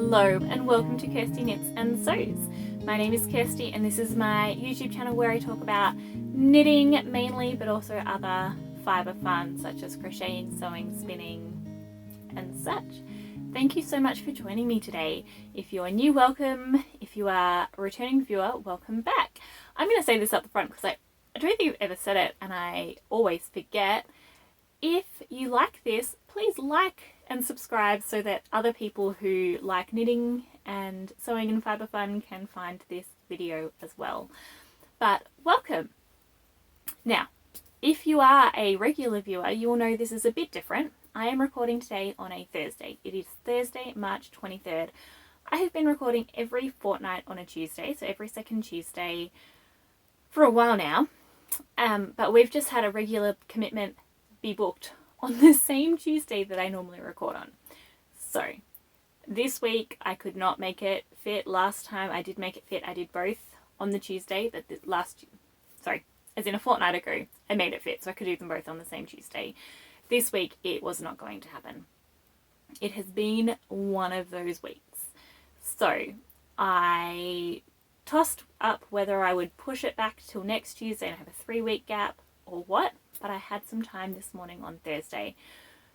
Hello and welcome to Kirsty Knits and Sews. My name is Kirsty and this is my YouTube channel where I talk about knitting mainly, but also other fibre fun such as crocheting, sewing, spinning and such. Thank you so much for joining me today. If you're new, welcome. If you are a returning viewer, welcome back. I'm going to say this up the front because I don't think I've ever said it and I always forget. If you like this, please like and subscribe so that other people who like knitting and sewing and fibre fun can find this video as well. But welcome! Now, if you are a regular viewer, you will know this is a bit different. I am recording today on a Thursday. It is Thursday, March 23rd. I have been recording every fortnight on a Tuesday, so every second Tuesday for a while now. But we've just had a regular commitment be booked on the same Tuesday that I normally record on. So this week I could not make it fit. Last time I did make it fit. I did both on the Tuesday, but as in a fortnight ago, I made it fit so I could do them both on the same Tuesday. This week it was not going to happen. It has been one of those weeks. So I tossed up whether I would push it back till next Tuesday and have a 3-week gap or what, but I had some time this morning on Thursday.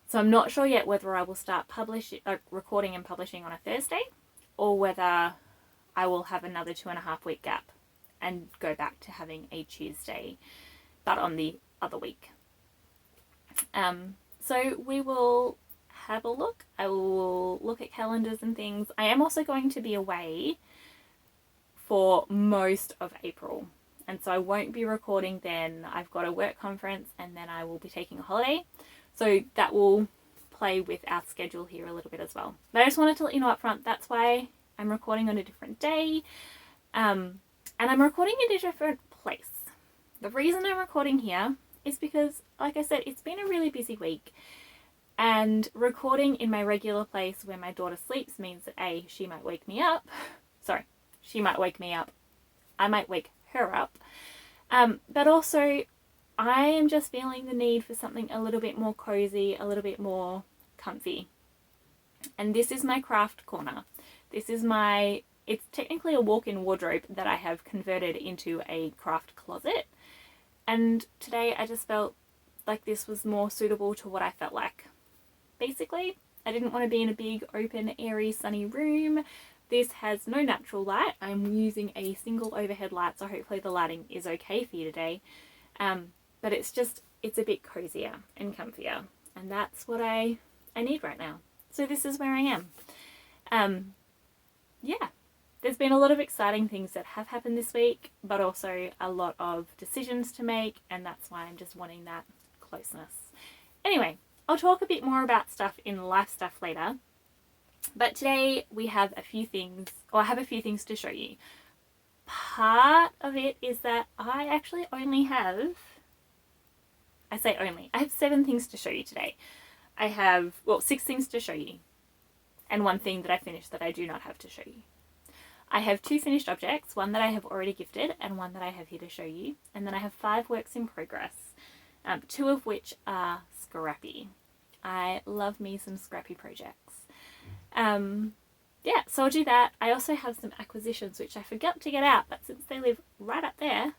So I'm not sure yet whether I will start recording and publishing on a Thursday or whether I will have another 2.5 week gap and go back to having a Tuesday, but on the other week. So we will have a look. I will look at calendars and things. I am also going to be away for most of April. And so I won't be recording then. I've got a work conference and then I will be taking a holiday. So that will play with our schedule here a little bit as well. But I just wanted to let you know up front, that's why I'm recording on a different day. And I'm recording in a different place. The reason I'm recording here is because, like I said, it's been a really busy week. And recording in my regular place where my daughter sleeps means that A, she might wake me up. Sorry, she might wake me up. I might wake her up. But also I am just feeling the need for something a little bit more cozy, a little bit more comfy. And this is my craft corner. This is it's technically a walk-in wardrobe that I have converted into a craft closet. And today I just felt like this was more suitable to what I felt like. Basically, I didn't want to be in a big, open, airy, sunny room. This has no natural light. I'm using a single overhead light, so hopefully the lighting is okay for you today. But it's a bit cozier and comfier, and that's what I need right now. So this is where I am. Yeah, there's been a lot of exciting things that have happened this week, but also a lot of decisions to make, and that's why I'm just wanting that closeness. Anyway, I'll talk a bit more about stuff in life stuff later. But today we have I have a few things to show you. Part of it is that I actually only have, I have 7 things to show you today. I have, 6 things to show you and 1 thing that I finished that I do not have to show you. I have 2 finished objects, 1 that I have already gifted and 1 that I have here to show you. And then I have 5 works in progress, 2 of which are scrappy. I love me some scrappy projects. Yeah, so I'll do that. I also have some acquisitions which I forgot to get out, but since they live right up there,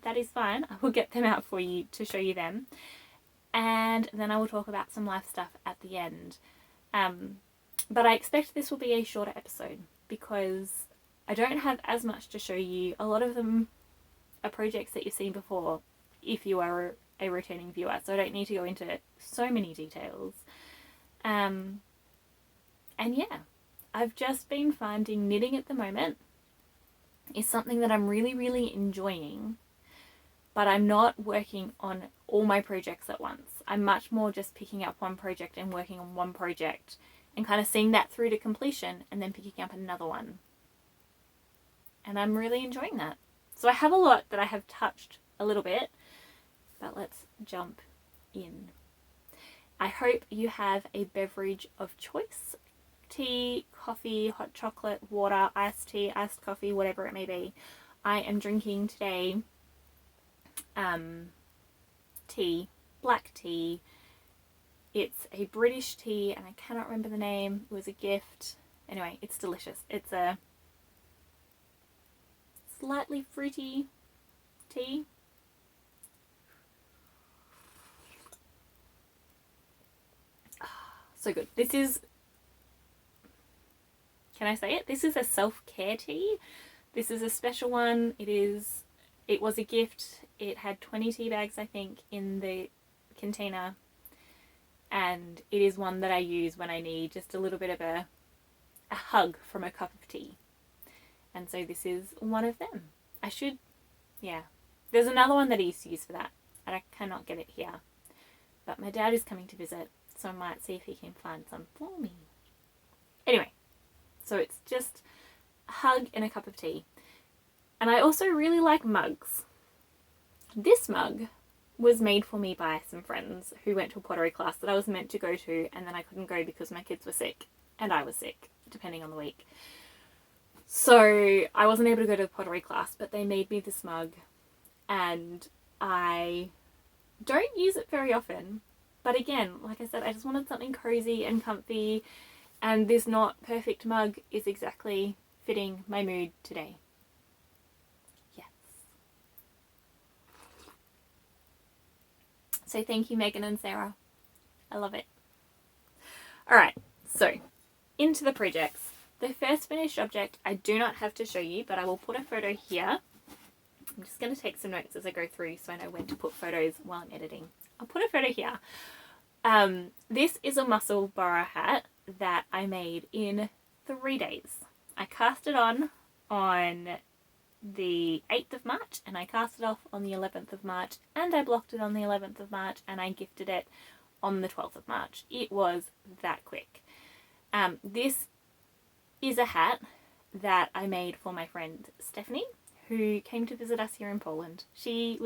that is fine. I will get them out for you to show you them. And then I will talk about some life stuff at the end. But I expect this will be a shorter episode because I don't have as much to show you. A lot of them are projects that you've seen before if you are a returning viewer, so I don't need to go into so many details. And yeah, I've just been finding knitting at the moment is something that I'm really, really enjoying, but I'm not working on all my projects at once. I'm much more just picking up one project and working on one project and kind of seeing that through to completion and then picking up another one. And I'm really enjoying that. So I have a lot that I have touched a little bit, but let's jump in. I hope you have a beverage of choice. Tea, coffee, hot chocolate, water, iced tea, iced coffee, whatever it may be. I am drinking today tea, black tea. It's a British tea and I cannot remember the name. It was a gift. Anyway, it's delicious. It's a slightly fruity tea. So good. This is, can I say it? This is a self-care tea. This is a special one. It was a gift. It had 20 tea bags, I think, in the container. And it is one that I use when I need just a little bit of a hug from a cup of tea. And so this is one of them. Yeah. There's another one that I used to use for that, and I cannot get it here. But my dad is coming to visit, so I might see if he can find some for me. Anyway, so it's just a hug and a cup of tea. And I also really like mugs. This mug was made for me by some friends who went to a pottery class that I was meant to go to, and then I couldn't go because my kids were sick and I was sick, depending on the week. So I wasn't able to go to the pottery class, but they made me this mug, and I don't use it very often. But again, like I said, I just wanted something cozy and comfy, and this not perfect mug is exactly fitting my mood today. Yes. So thank you, Megan and Sarah. I love it. Alright, so into the projects. The first finished object I do not have to show you, but I will put a photo here. I'm just going to take some notes as I go through so I know when to put photos while I'm editing. I'll put a photo here. This is a muscle borrow hat that I made in 3 days. I cast it on the 8th of March, and I cast it off on the 11th of March, and I blocked it on the 11th of March, and I gifted it on the 12th of March. It was that quick. This is a hat that I made for my friend Stephanie, who came to visit us here in Poland. She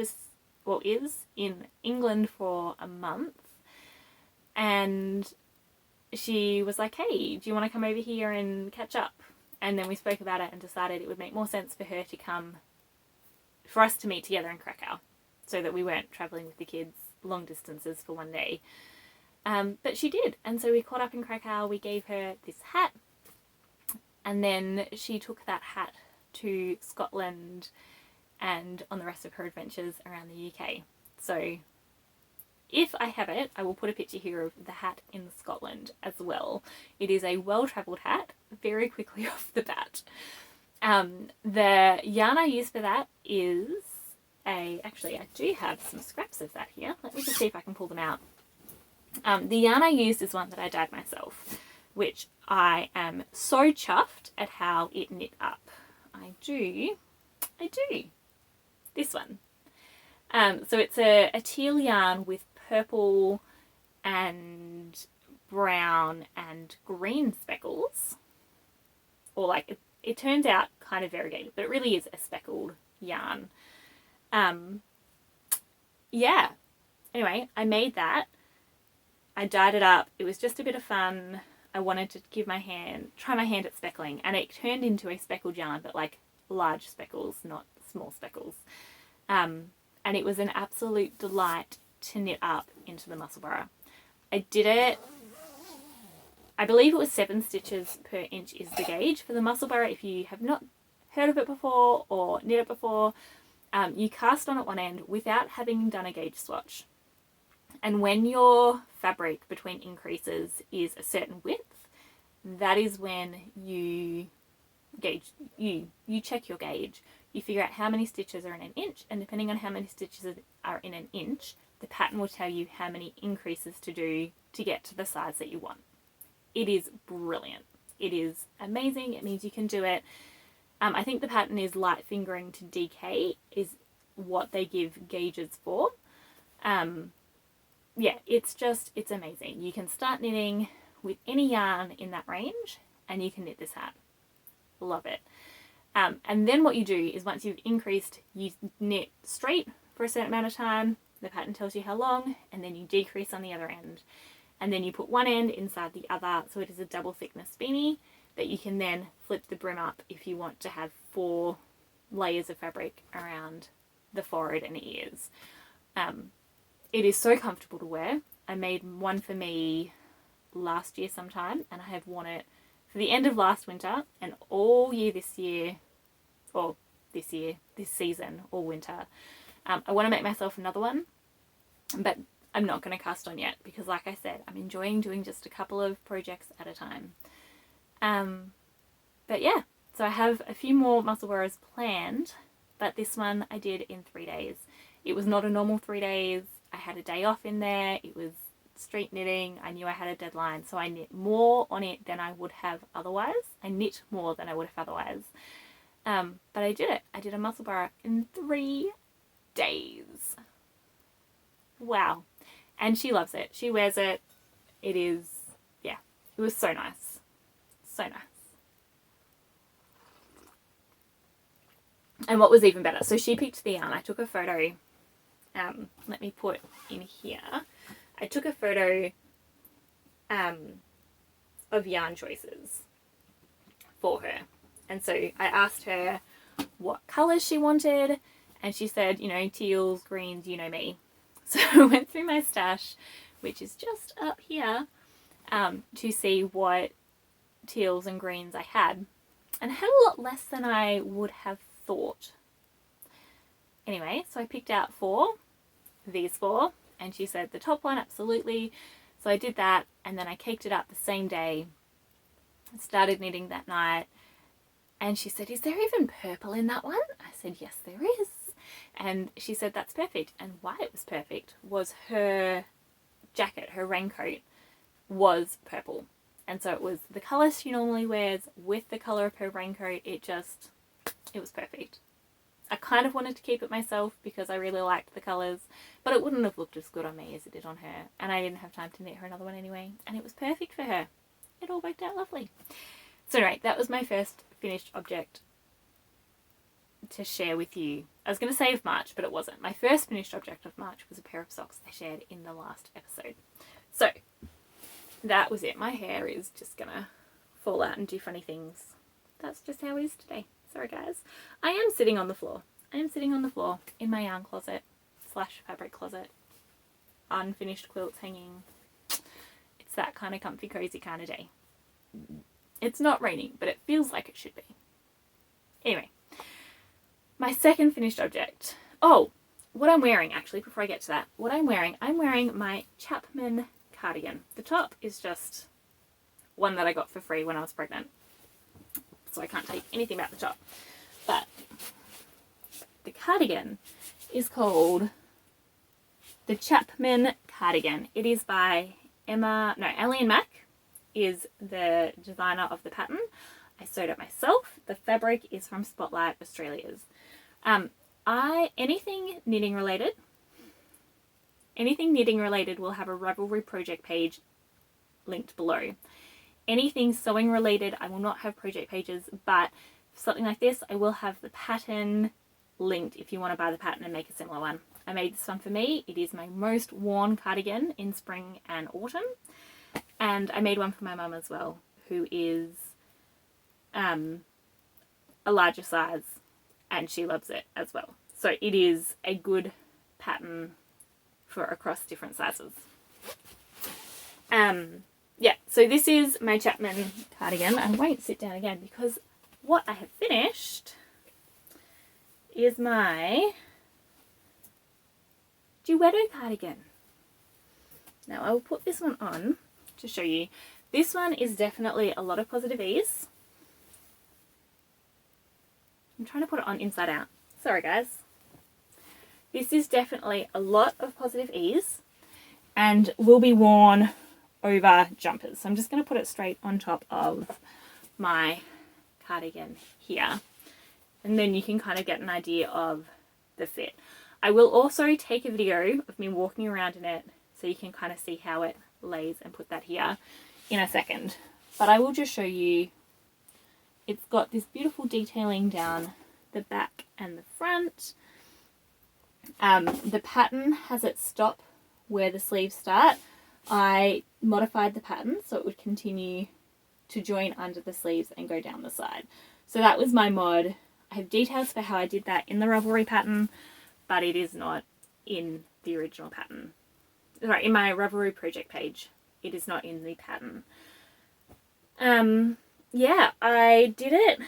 is in England for a month, and she was like, hey, do you want to come over here and catch up? And then we spoke about it and decided it would make more sense for her to come, for us to meet together in Krakow, so that we weren't travelling with the kids long distances for one day. But she did, and so we caught up in Krakow. We gave her this hat, and then she took that hat to Scotland and on the rest of her adventures around the UK. So if I have it, I will put a picture here of the hat in Scotland as well. It is a well-travelled hat, very quickly off the bat. The yarn I use for that is actually I do have some scraps of that here. Let me just see if I can pull them out. The yarn I used is one that I dyed myself, which I am so chuffed at how it knit up. I do. This one. So it's a teal yarn with purple and brown and green speckles. Or like, it turns out kind of variegated, but it really is a speckled yarn. Yeah. Anyway, I made that. I dyed it up. It was just a bit of fun. I wanted to try my hand at speckling, and it turned into a speckled yarn, but like large speckles, not small speckles. And it was an absolute delight to knit up into the muscle burra. I did it, I believe it was 7 stitches per inch is the gauge for the muscle burra. If you have not heard of it before or knit it before, you cast on at one end without having done a gauge swatch. And when your fabric between increases is a certain width, that is when you gauge, you check your gauge. You figure out how many stitches are in an inch, and depending on how many stitches are in an inch, the pattern will tell you how many increases to do to get to the size that you want. It is brilliant. It is amazing. It means you can do it. I think the pattern is light fingering to DK is what they give gauges for. Yeah, it's amazing. You can start knitting with any yarn in that range, and you can knit this hat. Love it. And then what you do is once you've increased, you knit straight for a certain amount of time. The pattern tells you how long, and then you decrease on the other end. And then you put one end inside the other, so it is a double thickness beanie that you can then flip the brim up if you want to have 4 layers of fabric around the forehead and ears. It is so comfortable to wear. I made one for me last year sometime, and I have worn it for the end of last winter and all year this season, all winter. I want to make myself another one, but I'm not going to cast on yet because, like I said, I'm enjoying doing just a couple of projects at a time. But yeah, so I have a few more muscle wearers planned, but this one I did in 3 days. It was not a normal 3 days. I had a day off in there. It was street knitting. I knew I had a deadline, so I knit more on it than I would have otherwise. I knit more than I would have otherwise. But I did it. I did a muscle wearer in 3 days. Wow. And she loves it. She wears it. It is, yeah, it was so nice. So nice. And what was even better, so she picked the yarn. I took a photo. Let me put in here. I took a photo of yarn choices for her. And so I asked her what colours she wanted. And she said, you know, teals, greens, you know me. So I went through my stash, which is just up here, to see what teals and greens I had. And I had a lot less than I would have thought. Anyway, so I picked out these four, and she said the top one, absolutely. So I did that, and then I caked it up the same day, started knitting that night, and she said, is there even purple in that one? I said, yes, there is. And she said, that's perfect. And why it was perfect was her jacket, her raincoat, was purple. And so it was the colour she normally wears with the colour of her raincoat. It was perfect. I kind of wanted to keep it myself because I really liked the colours, but it wouldn't have looked as good on me as it did on her. And I didn't have time to knit her another one anyway. And it was perfect for her. It all worked out lovely. So anyway, that was my first finished object to share with you. I was going to say of March, but it wasn't. My first finished object of March was a pair of socks I shared in the last episode. So that was it. My hair is just going to fall out and do funny things. That's just how it is today. Sorry guys. I am sitting on the floor. I am sitting on the floor in my yarn closet / fabric closet. Unfinished quilts hanging. It's that kind of comfy cozy kind of day. It's not raining, but it feels like it should be. Anyway, my second finished object. Oh, what I'm wearing actually, before I get to that. What I'm wearing my Chapman cardigan. The top is just one that I got for free when I was pregnant. So I can't tell you anything about the top. But the cardigan is called the Chapman cardigan. It is by Alien Mac is the designer of the pattern. I sewed it myself. The fabric is from Spotlight Australia's. Anything knitting related will have a Ravelry project page linked below. Anything sewing related, I will not have project pages, but for something like this, I will have the pattern linked if you want to buy the pattern and make a similar one. I made this one for me. It is my most worn cardigan in spring and autumn. And I made one for my mum as well, who is a larger size, and she loves it as well. So it is a good pattern for across different sizes. Yeah, so this is my Chapman cardigan. I won't sit down again because what I have finished is my duetto cardigan. Now I will put this one on to show you. This one is definitely a lot of positive ease. I'm trying to put it on inside out. Sorry guys. This is definitely a lot of positive ease and will be worn over jumpers. So I'm just going to put it straight on top of my cardigan here. And then you can kind of get an idea of the fit. I will also take a video of me walking around in it so you can kind of see how it lays and put that here in a second. But I will just show you. It's got this beautiful detailing down the back and the front. The pattern has it stop where the sleeves start. I modified the pattern so it would continue to join under the sleeves and go down the side. So that was my mod. I have details for how I did that in the Ravelry pattern, but it is not in the original pattern. Sorry, in my Ravelry project page. It is not in the pattern. yeah, I did it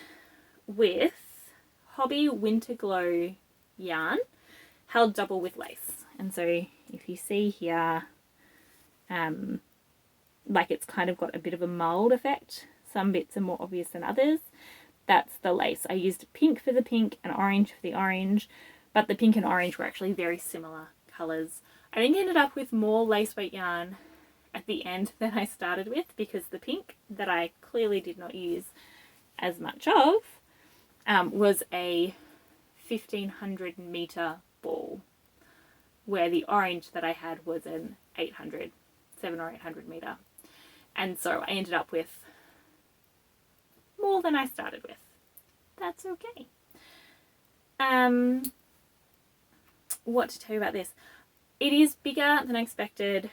with Hobby Winter Glow yarn held double with lace. And so if you see here, like it's kind of got a bit of a mold effect. Some bits are more obvious than others. That's the lace. I used pink for the pink and orange for the orange, but the pink and orange were actually very similar colours. I think I ended up with more lace weight yarn at the end than I started with, because the pink that I clearly did not use as much of was a 1500 metre ball, where the orange that I had was an 7 or 800 metre. And so I ended up with more than I started with. That's okay. What to tell you about this? It is bigger than I expected.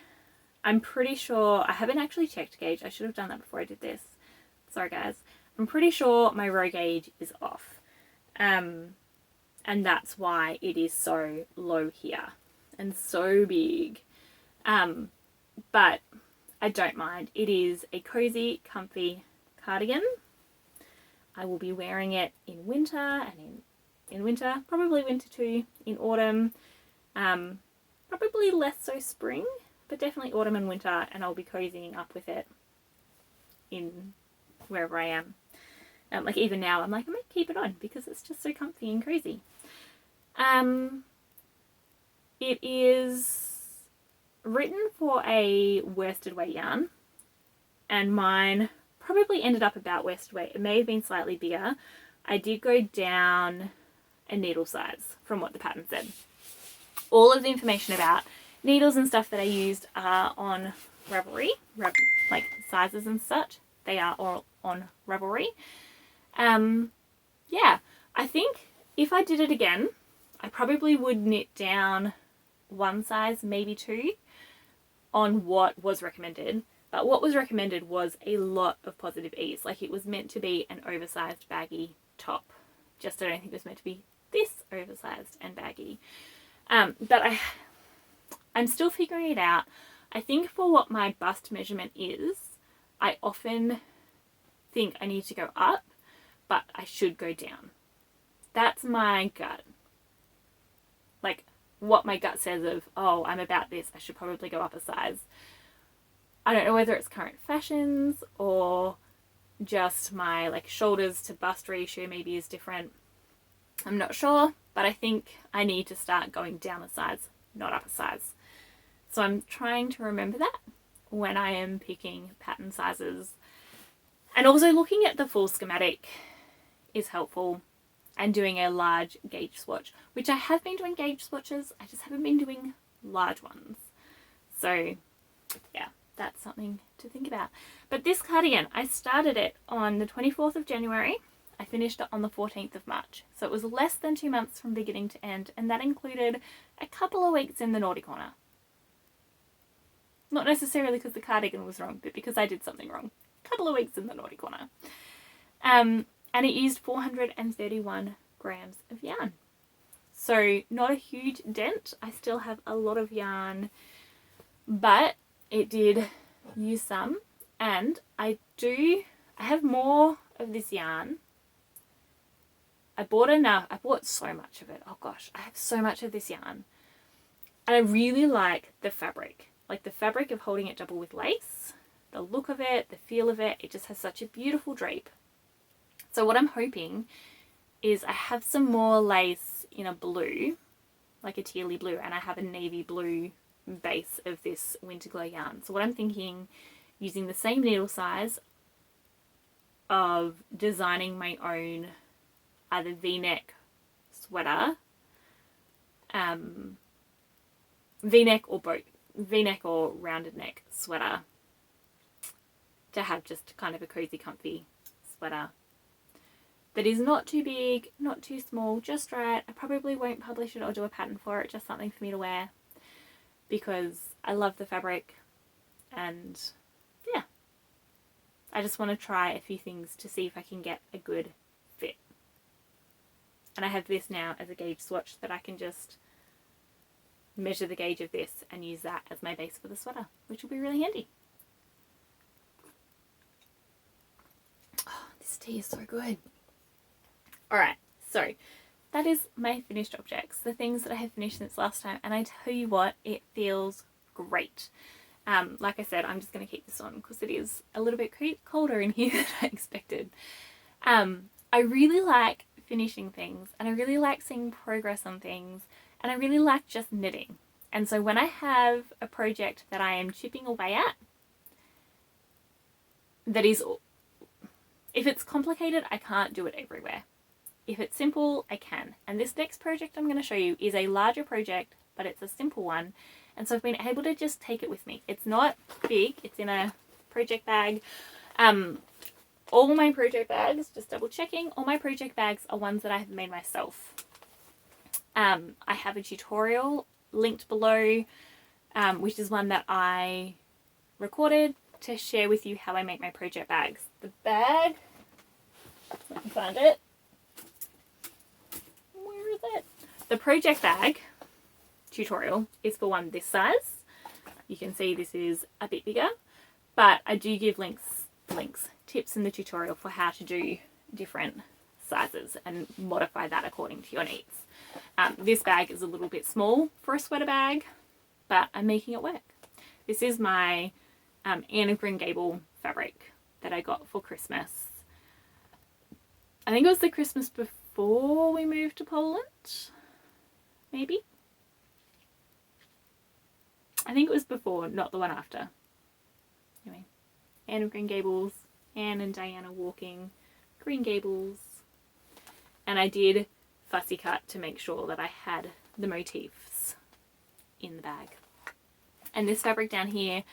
I'm pretty sure, I haven't actually checked gauge. I should have done that before I did this. Sorry guys. I'm pretty sure my row gauge is off. And that's why it is so low here and so big. But I don't mind. It is a cozy, comfy cardigan. I will be wearing it in winter and in winter, probably winter too, in autumn, probably less so spring, but definitely autumn and winter, and I'll be cozying up with it in wherever I am. Like even now, I'm like, I might keep it on because it's just so comfy and cozy. It is written for a worsted weight yarn, and mine probably ended up about worsted weight. It may have been slightly bigger. I did go down a needle size from what the pattern said. All of the information about needles and stuff that I used are on Ravelry, like sizes and such. They are all on Ravelry. Yeah, I think if I did it again, I probably would knit down one size, maybe two, on what was recommended. But what was recommended was a lot of positive ease. Like it was meant to be an oversized baggy top. Just I don't think it was meant to be this oversized and baggy. But I'm still figuring it out. I think for what my bust measurement is, I often think I need to go up, but I should go down. That's my gut. Like what my gut says of, oh, I'm about this, I should probably go up a size. I don't know whether it's current fashions or just my like shoulders to bust ratio maybe is different. I'm not sure, but I think I need to start going down a size, not up a size. So I'm trying to remember that when I am picking pattern sizes. And also looking at the full schematic is helpful, and doing a large gauge swatch, which I have been doing gauge swatches, I just haven't been doing large ones. So yeah, that's something to think about. But this cardigan, I started it on the 24th of January. I finished it on the 14th of March. So it was less than 2 months from beginning to end, and that included a couple of weeks in the naughty corner. Not necessarily because the cardigan was wrong, but because I did something wrong. A couple of weeks in the naughty corner. And it used 431 grams of yarn. So not a huge dent. I still have a lot of yarn, but it did use some. And I have more of this yarn. I bought enough. I bought so much of it. Oh gosh, I have so much of this yarn. And I really like the fabric. Like the fabric of holding it double with lace. The look of it, the feel of it. It just has such a beautiful drape. So what I'm hoping is I have some more lace in a blue, like a tealy blue, and I have a navy blue base of this Winter Glow yarn. So what I'm thinking, using the same needle size, of designing my own either v-neck sweater, v-neck or both, v-neck or rounded neck sweater, to have just kind of a cozy, comfy sweater that is not too big, not too small, just right. I probably won't publish it or do a pattern for it, just something for me to wear because I love the fabric, and yeah, I just want to try a few things to see if I can get a good fit. And I have this now as a gauge swatch that I can just measure the gauge of this and use that as my base for the sweater, which will be really handy. This tea is so good. Alright, so that is my finished objects, the things that I have finished since last time, and I tell you what, it feels great. Like I said, I'm just going to keep this on because it is a little bit colder in here than I expected. I really like finishing things, and I really like seeing progress on things, and I really like just knitting. And so when I have a project that I am chipping away at, that is, if it's complicated, I can't do it everywhere. If it's simple, I can. And this next project I'm going to show you is a larger project, but it's a simple one. And so I've been able to just take it with me. It's not big, it's in a project bag. All my project bags, just double checking, all my project bags are ones that I have made myself. I have a tutorial linked below, which is one that I recorded to share with you how I make my project bags. The bag, let me find it. Where is it? The project bag tutorial is for one this size. You can see this is a bit bigger, but I do give tips in the tutorial for how to do different sizes and modify that according to your needs. This bag is a little bit small for a sweater bag, but I'm making it work. This is my Anne of Green Gable fabric that I got for Christmas. I think it was the Christmas before we moved to Poland, maybe? I think it was before, not the one after. Anyway, Anne of Green Gables, Anne and Diana walking, Green Gables. And I did fussy cut to make sure that I had the motifs in the bag. And this fabric down here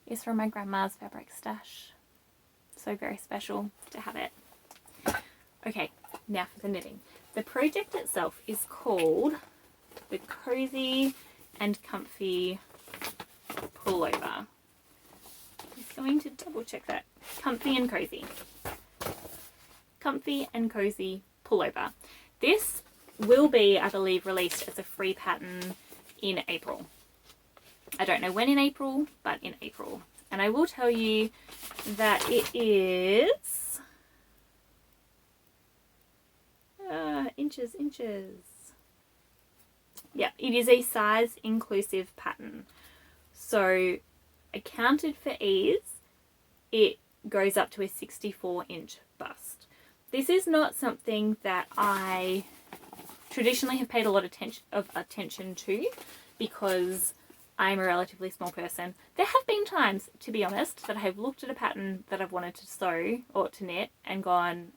is from my grandma's fabric stash. So very special to have it. Okay, now for the knitting. The project itself is called the Cosy and Comfy Pullover. Just going to double check that. Comfy and Cozy. Comfy and Cozy Pullover. This will be, I believe, released as a free pattern in April. I don't know when in April, but in April. And I will tell you that it is inches. Yeah, it is a size inclusive pattern. So accounted for ease, it goes up to a 64-inch bust. This is not something that I traditionally have paid a lot of attention to because I'm a relatively small person. There have been times, to be honest, that I have looked at a pattern that I've wanted to sew or to knit and gone,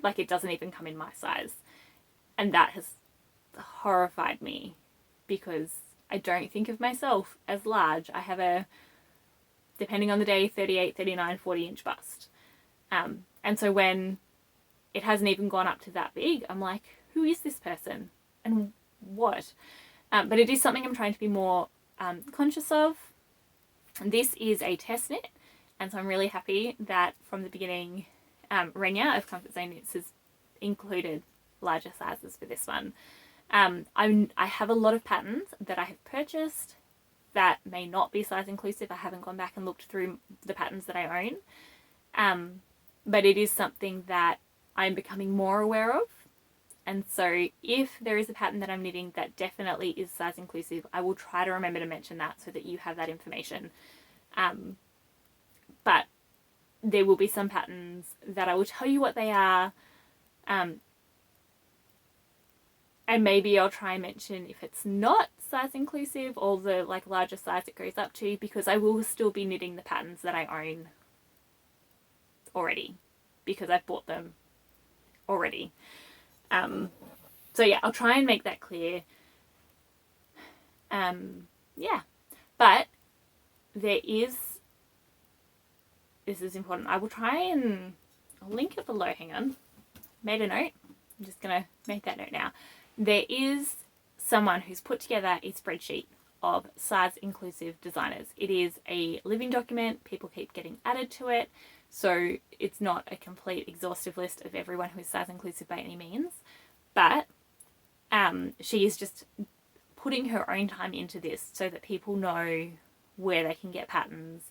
like it doesn't even come in my size. And that has horrified me because I don't think of myself as large. I have a, depending on the day, 38, 39, 40-inch bust. And so when it hasn't even gone up to that big, I'm like, who is this person and what? But it is something I'm trying to be more conscious of. And this is a test knit, and so I'm really happy that from the beginning, Renya of Comfort Zone Knits has included larger sizes for this one. I have a lot of patterns that I have purchased that may not be size inclusive. I haven't gone back and looked through the patterns that I own, but it is something that I'm becoming more aware of. And so if there is a pattern that I'm knitting that definitely is size inclusive, I will try to remember to mention that so that you have that information. But there will be some patterns that I will tell you what they are. And maybe I'll try and mention if it's not size inclusive or the larger size it goes up to, because I will still be knitting the patterns that I own already because I've bought them already. So yeah, I'll try and make that clear. Yeah, but there is, this is important. I will try and, I'll link it below. Hang on. Made a note. I'm just going to make that note now. There is someone who's put together a spreadsheet of size inclusive designers. It is a living document. People keep getting added to it. So it's not a complete exhaustive list of everyone who is size inclusive by any means, but she is just putting her own time into this so that people know where they can get patterns.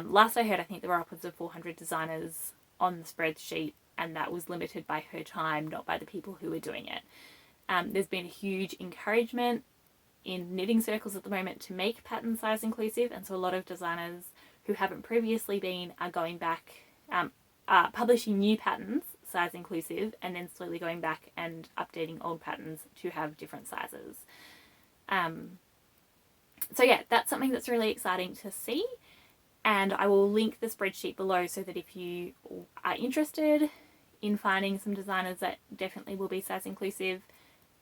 Last I heard, I think there were upwards of 400 designers on the spreadsheet, and that was limited by her time, not by the people who were doing it. There's been a huge encouragement in knitting circles at the moment to make pattern size inclusive, and so a lot of designers who haven't previously been are going back, publishing new patterns size inclusive, and then slowly going back and updating old patterns to have different sizes. So yeah, that's something that's really exciting to see, and I will link the spreadsheet below so that if you are interested in finding some designers that definitely will be size inclusive,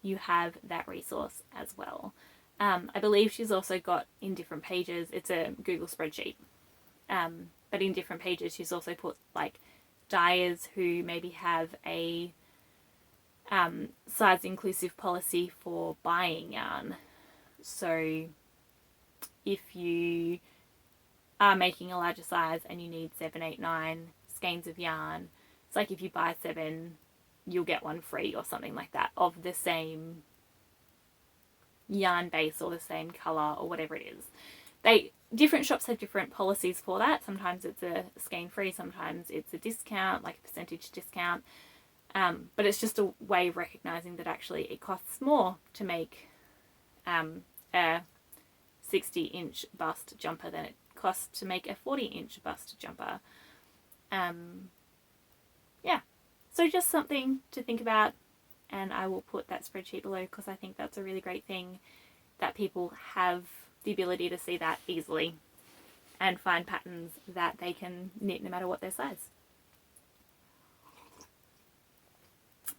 you have that resource as well. I believe she's also got in different pages, it's a Google spreadsheet, but in different pages she's also put like dyers who maybe have a size inclusive policy for buying yarn. So if you are making a larger size and you need 7, 8, 9 skeins of yarn, it's like if you buy 7, you'll get 1 free or something like that of the same yarn base or the same colour or whatever it is. Different shops have different policies for that. Sometimes it's a skein free, sometimes it's a discount, like a percentage discount. But it's just a way of recognising that actually it costs more to make a 60-inch bust jumper than it costs to make a 40-inch bust jumper. Yeah, so just something to think about, and I will put that spreadsheet below because I think that's a really great thing that people have the ability to see that easily and find patterns that they can knit no matter what their size.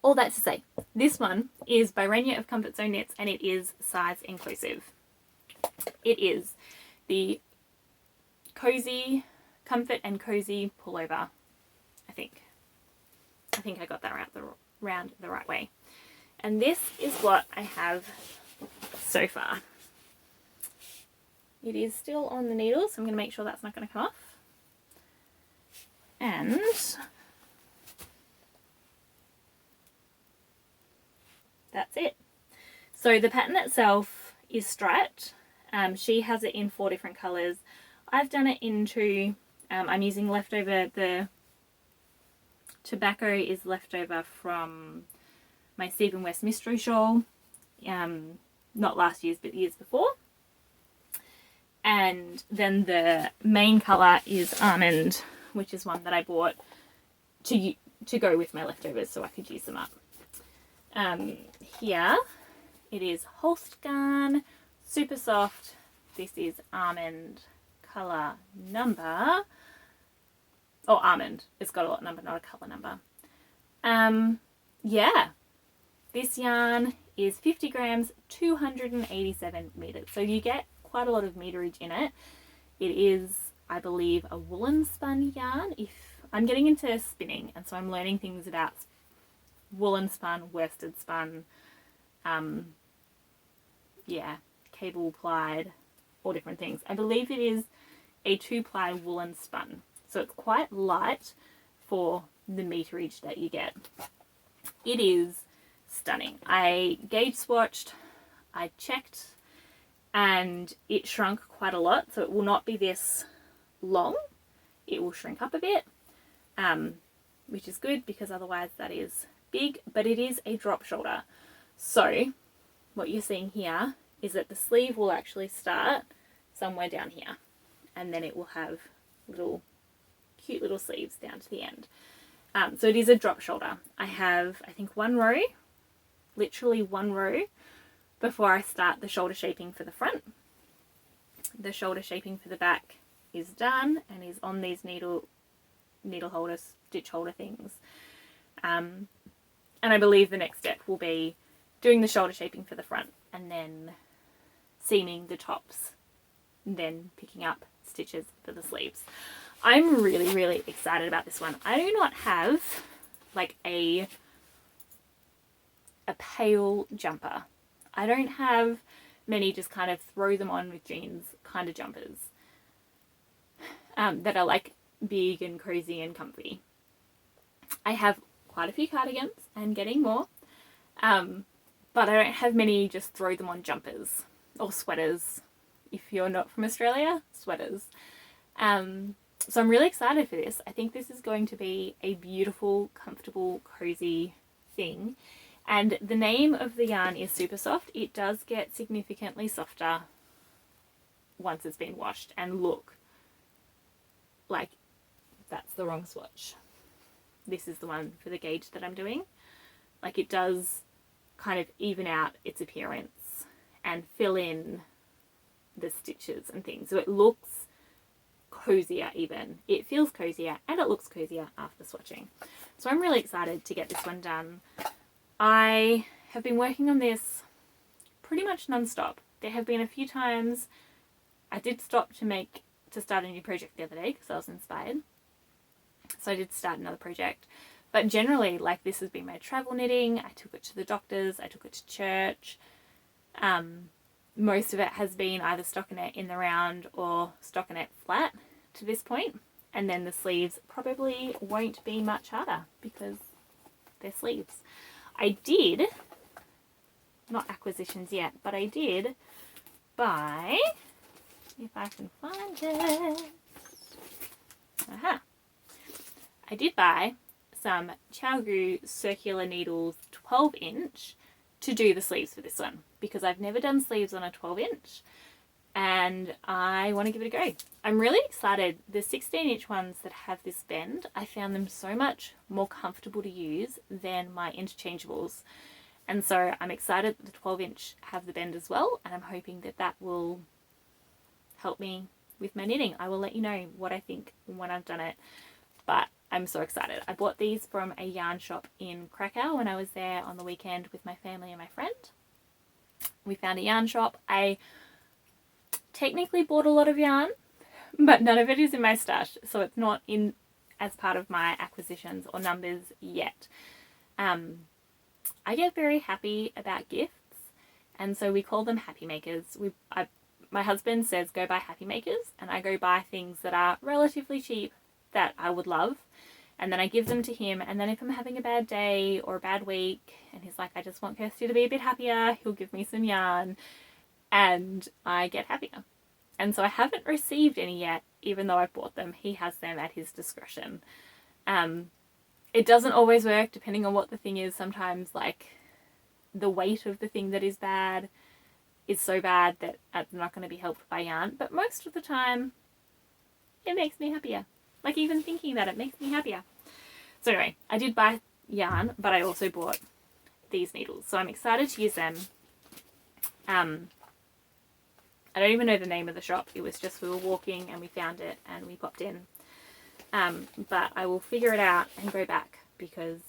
All that to say, this one is by Renia of Comfort Zone Knits, and it is size inclusive. It is the Cosy, Comfort and Cosy pullover, I think. I think I got that round the right way. And this is what I have so far. It is still on the needle, so I'm going to make sure that's not going to come off. And that's it. So the pattern itself is striped. She has it in 4 different colours. I've done it in 2. I'm using leftover, the tobacco is leftover from my Stephen West mystery shawl, not last year's but years before. And then the main colour is almond, which is one that I bought to go with my leftovers so I could use them up. Here it is Holstgarn, super soft. This is almond colour number, almond. It's got a lot number, not a colour number. Yeah, this yarn is 50 grams, 287 meters. So you get quite a lot of meterage in it. It is, I believe, a woolen spun yarn. If I'm getting into spinning, and so I'm learning things about woolen spun, worsted spun, yeah, cable plied, all different things. I believe it is a 2-ply woolen spun, so it's quite light for the meterage that you get. It is stunning. I gauge swatched, I checked, and it shrunk quite a lot, so it will not be this long. It will shrink up a bit, which is good because otherwise that is big, but it is a drop shoulder. So what you're seeing here is that the sleeve will actually start somewhere down here, and then it will have little cute little sleeves down to the end. So it is a drop shoulder. I have, I think, 1 row, literally 1 row before I start the shoulder shaping for the front. The shoulder shaping for the back is done and is on these needle holders, stitch holder things. And I believe the next step will be doing the shoulder shaping for the front and then seaming the tops, and then picking up stitches for the sleeves. I'm really, really excited about this one. I do not have like a pale jumper. I don't have many just kind of throw them on with jeans kind of jumpers that are like big and cozy and comfy. I have quite a few cardigans and getting more, but I don't have many just throw them on jumpers or sweaters. If you're not from Australia, sweaters. So I'm really excited for this. I think this is going to be a beautiful, comfortable, cozy thing. And the name of the yarn is Super Soft. It does get significantly softer once it's been washed. And look, like, that's the wrong swatch. This is the one for the gauge that I'm doing. Like, it does kind of even out its appearance and fill in the stitches and things. So it looks cozier even. It feels cozier and it looks cozier after swatching. So I'm really excited to get this one done. I have been working on this pretty much non-stop. There have been a few times I did stop to start a new project the other day because I was inspired. So I did start another project. But generally, like, this has been my travel knitting. I took it to the doctors. I took it to church. Most of it has been either stockinette in the round or stockinette flat to this point. And then the sleeves probably won't be much harder because they're sleeves. I did, not acquisitions yet, but I did buy, if I can find it, I did buy some ChowGoo circular needles 12-inch to do the sleeves for this one because I've never done sleeves on a 12-inch and I want to give it a go. I'm really excited. The 16-inch ones that have this bend, I found them so much more comfortable to use than my interchangeables. And so I'm excited that the 12-inch have the bend as well, and I'm hoping that that will help me with my knitting. I will let you know what I think when I've done it, but I'm so excited. I bought these from a yarn shop in Krakow when I was there on the weekend with my family and my friend. We found a yarn shop. I technically bought a lot of yarn, but none of it is in my stash, so it's not in as part of my acquisitions or numbers yet. I get very happy about gifts, and so we call them happy makers. My husband says go buy happy makers, and I go buy things that are relatively cheap that I would love, and then I give them to him, and then if I'm having a bad day or a bad week and he's like, I just want Kirsty to be a bit happier, he'll give me some yarn and I get happier. And so I haven't received any yet, even though I've bought them. He has them at his discretion. It doesn't always work depending on what the thing is. Sometimes, like, the weight of the thing that is bad is so bad that I'm not going to be helped by yarn, but most of the time it makes me happier. Like, even thinking about it makes me happier. So anyway, I did buy yarn, but I also bought these needles. So I'm excited to use them. I don't even know the name of the shop. It was just we were walking and we found it and we popped in. But I will figure it out and go back because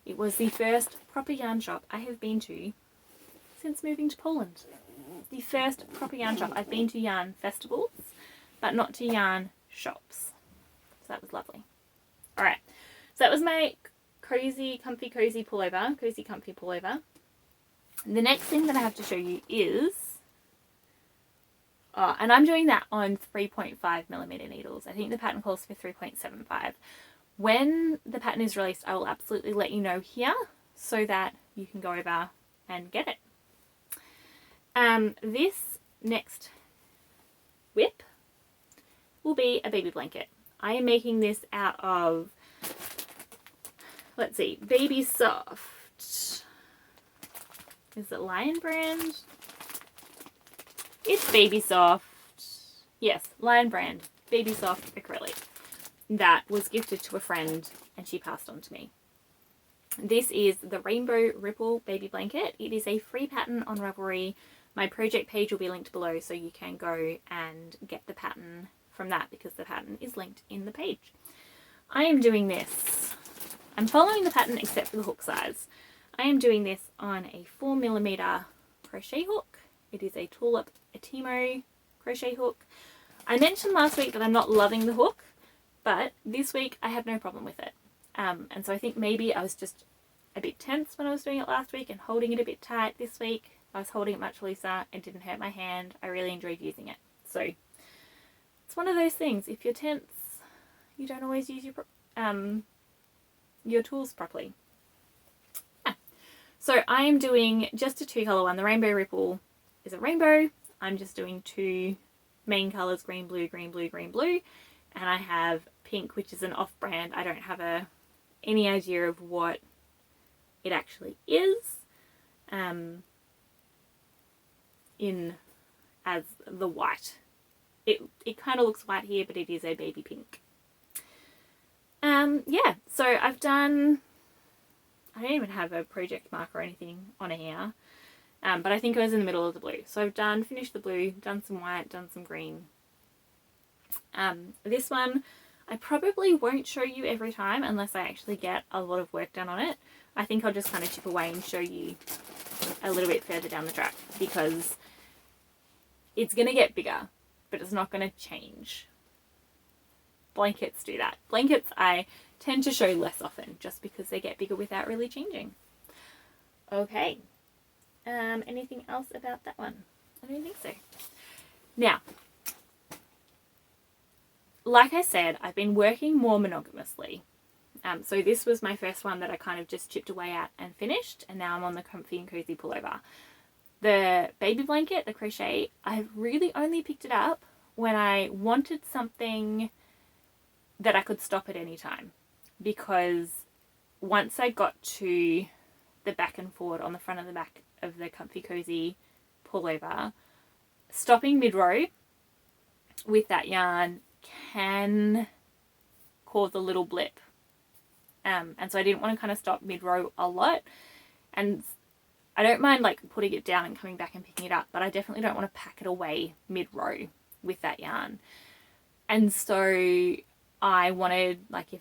it was the first proper yarn shop I have been to since moving to Poland. The first proper yarn shop. I've been to yarn festivals, but not to yarn shops. So that was lovely. Alright, so that was my cozy comfy pullover. The next thing that I have to show you is, and I'm doing that on 3.5mm needles. I think the pattern calls for 3.75. When the pattern is released, I will absolutely let you know here so that you can go over and get it. This next whip will be a baby blanket. I am making this out of, let's see, Baby Soft. Is it Lion brand? It's Baby Soft. Yes, Lion brand. Baby Soft acrylic. That was gifted to a friend and she passed on to me. This is the Rainbow Ripple Baby Blanket. It is a free pattern on Ravelry. My project page will be linked below so you can go and get the pattern from that because the pattern is linked in the page. I am doing this. I'm following the pattern except for the hook size. I am doing this on a 4mm crochet hook. It is a Tulip Atimo crochet hook. I mentioned last week that I'm not loving the hook, but this week I have no problem with it. And so I think maybe I was just a bit tense when I was doing it last week and holding it a bit tight this week. I was holding it much looser. It didn't hurt my hand. I really enjoyed using it. So it's one of those things. If you're tense, you don't always use your tools properly. Yeah. So I am doing just a 2-colour one. The Rainbow Ripple is a rainbow. I'm just doing 2 main colours, green, blue, green, blue, green, blue. And I have pink, which is an off-brand. I don't have any idea of what it actually is in as the white. It kind of looks white here, but it is a baby pink. Yeah, so I don't even have a project mark or anything on here, but I think I was in the middle of the blue. So I've finished the blue, done some white, done some green. This one I probably won't show you every time unless I actually get a lot of work done on it. I think I'll just kind of chip away and show you a little bit further down the track, because it's going to get bigger, but it's not going to change. Blankets do that. Blankets I tend to show less often just because they get bigger without really changing. Okay. Anything else about that one? I don't think so. Now, like I said, I've been working more monogamously. So this was my first one that I kind of just chipped away at and finished, and now I'm on the comfy and cozy pullover. The baby blanket, the crochet, I really only picked it up when I wanted something that I could stop at any time, because once I got to the back and forward on the front of the back of the comfy cozy pullover, stopping mid-row with that yarn can cause a little blip. And so I didn't want to kind of stop mid-row a lot, and I don't mind like putting it down and coming back and picking it up, but I definitely don't want to pack it away mid-row with that yarn. And so I wanted, like, if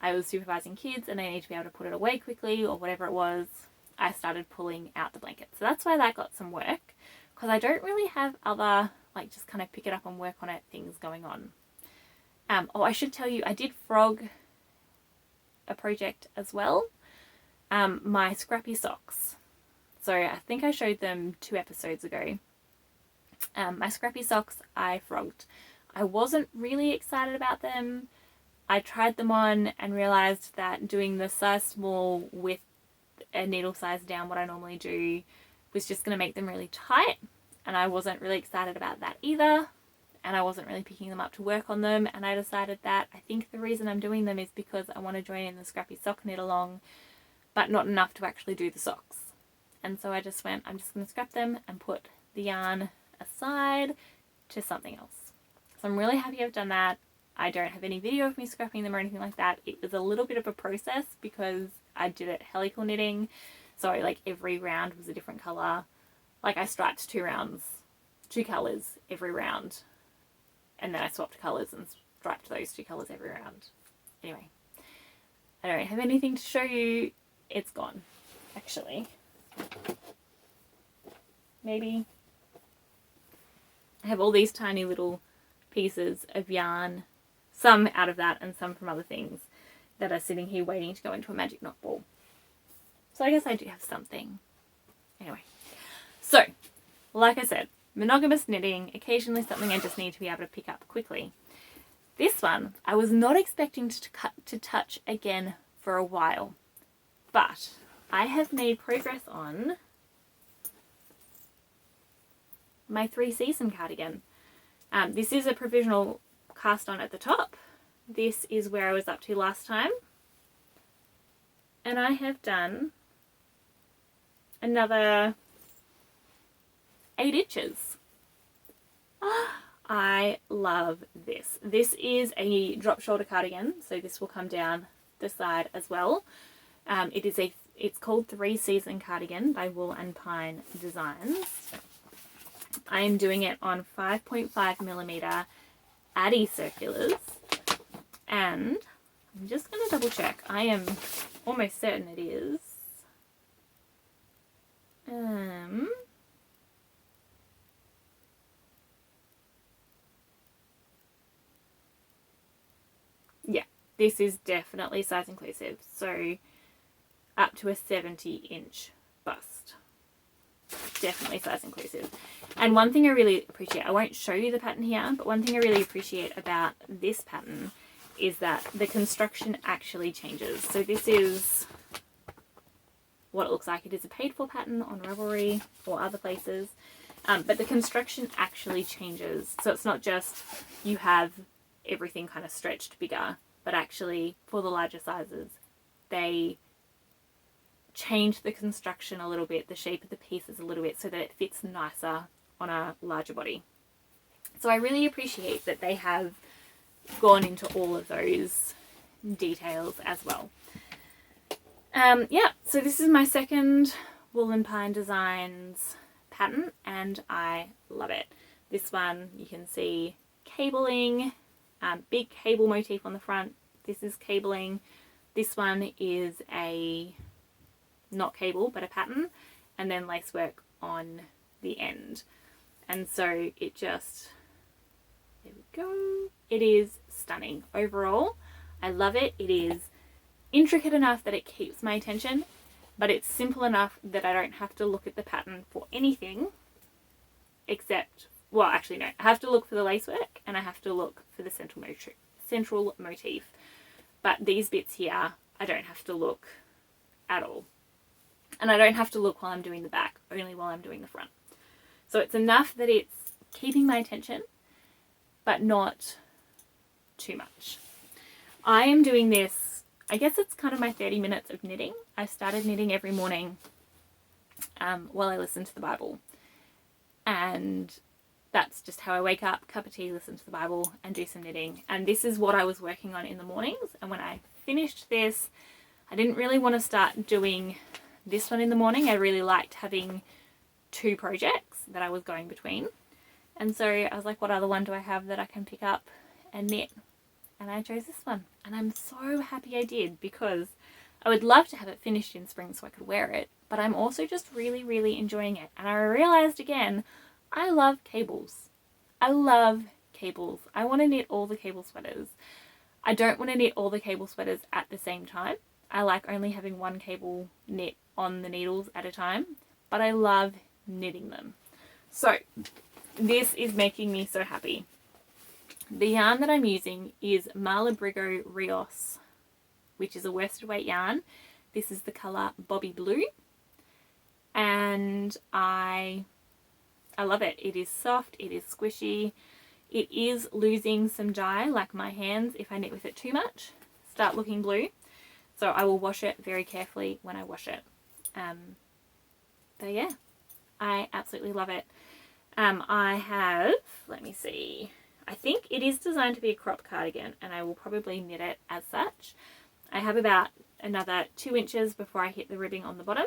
I was supervising kids and I need to be able to put it away quickly or whatever it was, I started pulling out the blanket. So that's why that got some work, because I don't really have other, like, just kind of pick it up and work on it things going on. Oh, I should tell you, I did frog a project as well. My scrappy socks. So I think I showed them 2 episodes ago. My scrappy socks I frogged. I wasn't really excited about them. I tried them on and realised that doing the size small with a needle size down what I normally do was just going to make them really tight, and I wasn't really excited about that either, and I wasn't really picking them up to work on them, and I decided that I think the reason I'm doing them is because I want to join in the scrappy sock knit along, but not enough to actually do the socks. And so I just went, I'm just going to scrap them and put the yarn aside to something else. So I'm really happy I've done that. I don't have any video of me scrapping them or anything like that. It was a little bit of a process because I did it helical knitting. So like every round was a different colour. Like I striped 2 colours every round. And then I swapped colours and striped those 2 colours every round. Anyway, I don't have anything to show you. It's gone, actually. Maybe. I have all these tiny little pieces of yarn, some out of that and some from other things, that are sitting here waiting to go into a magic knot ball. So I guess I do have something. Anyway, so like I said, monogamous knitting, occasionally something I just need to be able to pick up quickly. This one I was not expecting to touch again for a while, but I have made progress on my 3-season cardigan. This is a provisional cast on at the top. This is where I was up to last time. And I have done another 8 inches. I love this. This is a drop shoulder cardigan, so this will come down the side as well. It's called 3-Season Cardigan by Wool and Pine Designs. I am doing it on 5.5mm Addy circulars, and I'm just going to double check. I am almost certain it is. Yeah, this is definitely size inclusive, so up to a 70-inch bust. Definitely size inclusive. And one thing I really appreciate, I won't show you the pattern here, but one thing I really appreciate about this pattern is that the construction actually changes. So this is what it looks like. It is a paid for pattern on Ravelry or other places, but the construction actually changes. So it's not just you have everything kind of stretched bigger, but actually for the larger sizes, they change the construction a little bit, the shape of the pieces a little bit, so that it fits nicer on a larger body. So I really appreciate that they have gone into all of those details as well. Yeah, so this is my second Wool & Pine Designs pattern, and I love it. This one you can see cabling, big cable motif on the front. This is cabling. This one is a not cable but a pattern, and then lacework on the end. And so it just, there we go. It is stunning overall. I love it. It is intricate enough that it keeps my attention, but it's simple enough that I don't have to look at the pattern for anything except, well, actually no, I have to look for the lacework and I have to look for the central motif. But these bits here, I don't have to look at all. And I don't have to look while I'm doing the back, only while I'm doing the front. So it's enough that it's keeping my attention, but not too much. I am doing this, I guess it's kind of my 30 minutes of knitting. I started knitting every morning while I listen to the Bible. And that's just how I wake up, cup of tea, listen to the Bible, and do some knitting. And this is what I was working on in the mornings. And when I finished this, I didn't really want to start doing this one in the morning. I really liked having 2 projects that I was going between. And so I was like, what other one do I have that I can pick up and knit? And I chose this one. And I'm so happy I did, because I would love to have it finished in spring so I could wear it. But I'm also just really, really enjoying it. And I realized again, I love cables. I love cables. I want to knit all the cable sweaters. I don't want to knit all the cable sweaters at the same time. I like only having one cable knit on the needles at a time, but I love knitting them. So this is making me so happy. The yarn that I'm using is Malabrigo Rios, which is a worsted weight yarn. This is the colour Bobby Blue, and I love it. It is soft, it is squishy, it is losing some dye, like my hands, if I knit with it too much, start looking blue. So I will wash it very carefully when I wash it. But yeah, I absolutely love it. I have, let me see, I think it is designed to be a crop cardigan, and I will probably knit it as such. I have about another 2 inches before I hit the ribbing on the bottom,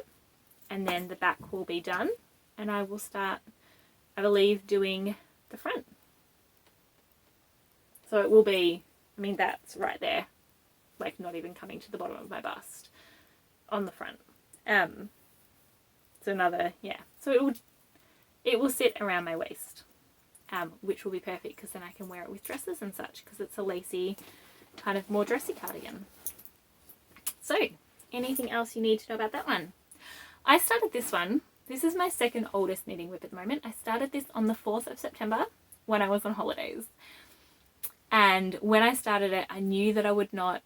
and then the back will be done, and I will start, I believe, doing the front. So it will be, I mean, that's right there, like not even coming to the bottom of my bust on the front. So another, yeah, so it will sit around my waist, which will be perfect because then I can wear it with dresses and such, because it's a lacy kind of more dressy cardigan. So anything else you need to know about that one? I started this one. This is my second oldest knitting whip at the moment. I started this on the 4th of September when I was on holidays. And when I started it, I knew that I would not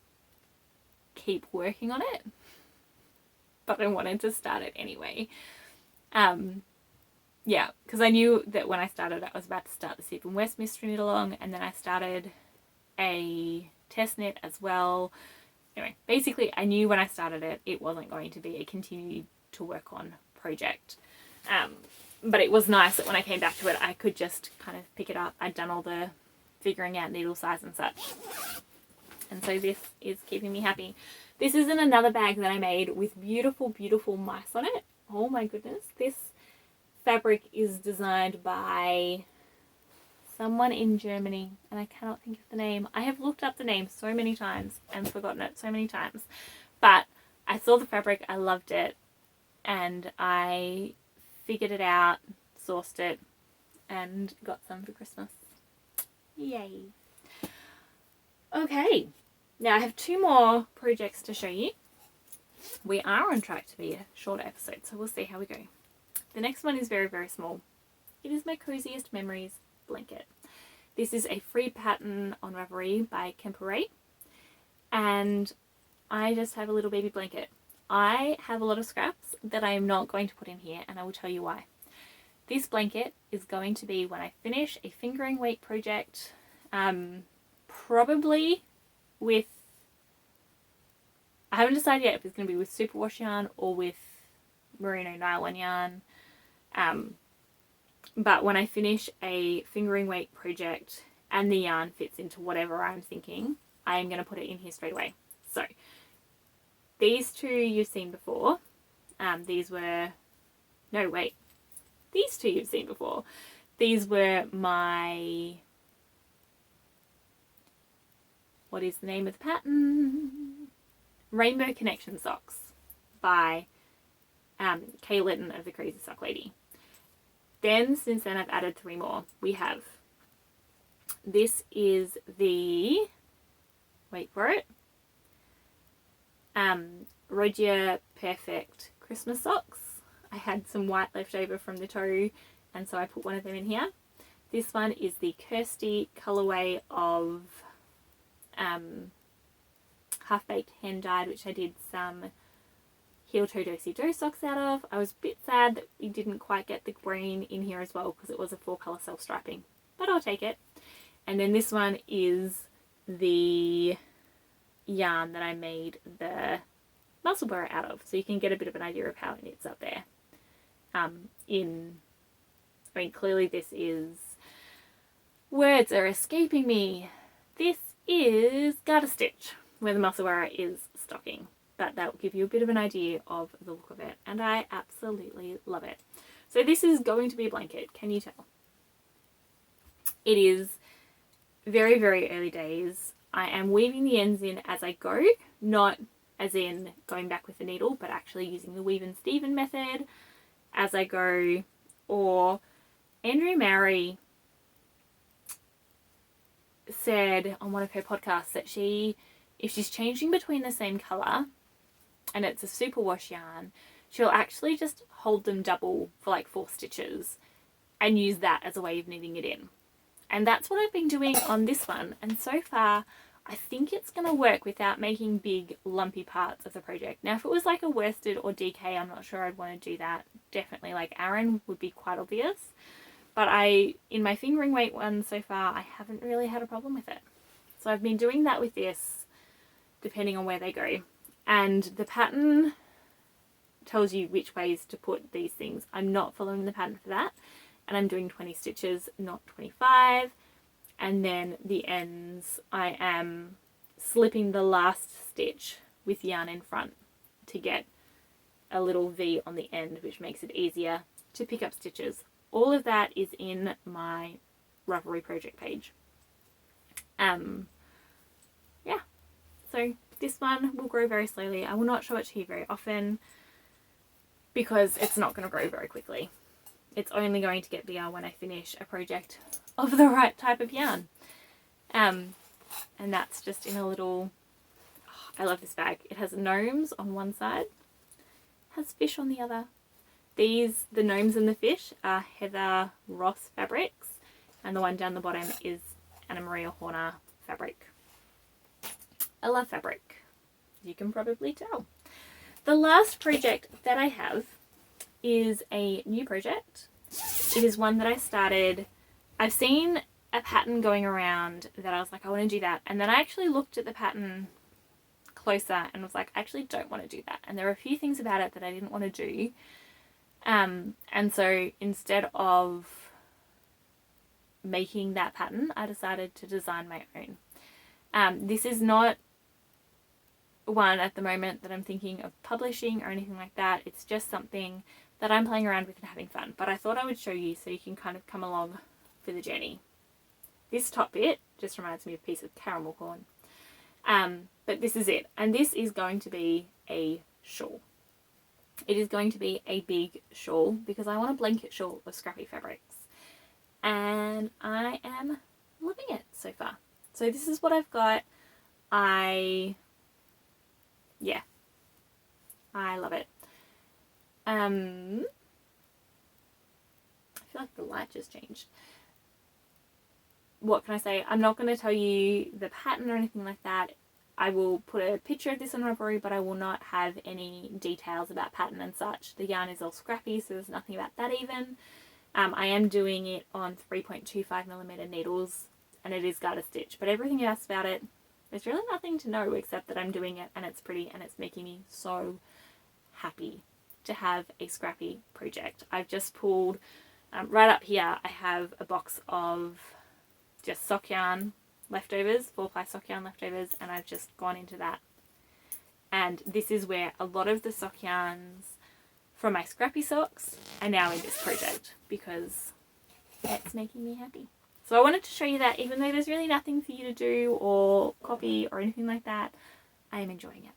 keep working on it, but I wanted to start it anyway. Yeah, because I knew that when I started it, I was about to start the Sip and West Mystery Knit Along, and then I started a test knit as well. Anyway, basically I knew when I started it, it wasn't going to be a continue to work on project. But it was nice that when I came back to it, I could just kind of pick it up. I'd done all the figuring out needle size and such. And so this is keeping me happy. This is in another bag that I made with beautiful, beautiful mice on it. Oh my goodness. This fabric is designed by someone in Germany, and I cannot think of the name. I have looked up the name so many times and forgotten it so many times. But I saw the fabric, I loved it, and I figured it out, sourced it, and got some for Christmas. Yay. Okay, now I have 2 more projects to show you. We are on track to be a shorter episode, so we'll see how we go. The next one is very, very small. It is my Coziest Memories blanket. This is a free pattern on Ravelry by Kempere, and I just have a little baby blanket. I have a lot of scraps that I am not going to put in here, and I will tell you why. This blanket is going to be when I finish a fingering weight project. probably with, I haven't decided yet if it's going to be with superwash yarn or with merino nylon yarn. But when I finish a fingering weight project and the yarn fits into whatever I'm thinking, I am going to put it in here straight away. So these two you've seen before. These were, no wait, these two you've seen before. These were my, what is the name of the pattern? Rainbow Connection socks by Kay Litton of the Crazy Sock Lady. Then since then I've added 3 more. We have, this is the, wait for it, Rogia Perfect Christmas socks. I had some white left over from the toe, and so I put one of them in here. This one is the Kirsty colorway of half-baked hen dyed, which I did some heel toe dosey do socks out of. I was a bit sad that we didn't quite get the green in here as well because it was a 4-color self-striping, but I'll take it. And then this one is the yarn that I made the muscle burr out of, so you can get a bit of an idea of how it knits up there. I mean, clearly this is, words are escaping me. This is garter stitch, where the muscle burr is stocking, but that will give you a bit of an idea of the look of it, and I absolutely love it. So this is going to be a blanket, can you tell? It is very, very early days. I am weaving the ends in as I go, not as in going back with the needle, but actually using the weave and Steven method as I go. Or Andrea Mowry said on one of her podcasts that if she's changing between the same colour and it's a superwash yarn, she'll actually just hold them double for like 4 stitches and use that as a way of knitting it in. And that's what I've been doing on this one, and so far I think it's going to work without making big lumpy parts of the project. Now if it was like a worsted or DK, I'm not sure I'd want to do that. Definitely like Aran would be quite obvious, but in my fingering weight one so far, I haven't really had a problem with it. So I've been doing that with this depending on where they go, and the pattern tells you which ways to put these things. I'm not following the pattern for that, and I'm doing 20 stitches, not 25. And then the ends, I am slipping the last stitch with yarn in front to get a little V on the end, which makes it easier to pick up stitches. All of that is in my Ravelry project page. Yeah, so this one will grow very slowly. I will not show it to you very often because it's not going to grow very quickly. It's only going to get bigger when I finish a project of the right type of yarn. And that's just in a little, oh, I love this bag. It has gnomes on one side, has fish on the other. The gnomes and the fish are Heather Ross fabrics, and the one down the bottom is Anna Maria Horner fabric. I love fabric, you can probably tell. The last project that I have is a new project. It is one that I started, I've seen a pattern going around that I was like, I want to do that. And then I actually looked at the pattern closer and was like, I actually don't want to do that. And there are a few things about it that I didn't want to do. And so instead of making that pattern, I decided to design my own. This is not one at the moment that I'm thinking of publishing or anything like that. It's just something that I'm playing around with and having fun. But I thought I would show you so you can kind of come along for the journey. This top bit just reminds me of a piece of caramel corn. But this is it. And this is going to be a shawl. It is going to be a big shawl because I want a blanket shawl of scrappy fabrics. And I am loving it so far. So this is what I've got. I love it. I feel like the light just changed. What can I say? I'm not going to tell you the pattern or anything like that. I will put a picture of this on Ravelry, but I will not have any details about pattern and such. The yarn is all scrappy, so there's nothing about that even. I am doing it on 3.25mm needles, and it is garter stitch, but everything else about it, there's really nothing to know except that I'm doing it and it's pretty and it's making me so happy to have a scrappy project. I've just pulled, right up here I have a box of just sock yarn leftovers, 4-ply sock yarn leftovers, and I've just gone into that. And this is where a lot of the sock yarns from my scrappy socks are now in this project because it's making me happy. So I wanted to show you that even though there's really nothing for you to do or copy or anything like that, I am enjoying it.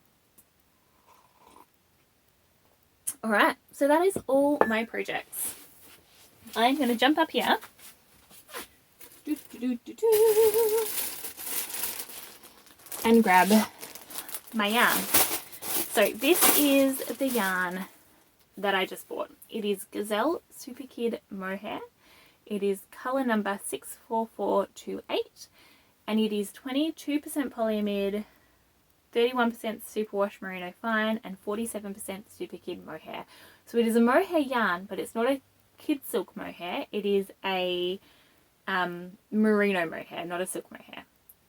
Alright, so that is all my projects. I'm going to jump up here and grab my yarn. So this is the yarn that I just bought. It is Gazelle Super Kid Mohair. It is colour number 64428 and it is 22% polyamide, 31% superwash merino fine and 47% super kid mohair. So it is a mohair yarn, but it's not a kid silk mohair. It is a merino mohair, not a silk mohair.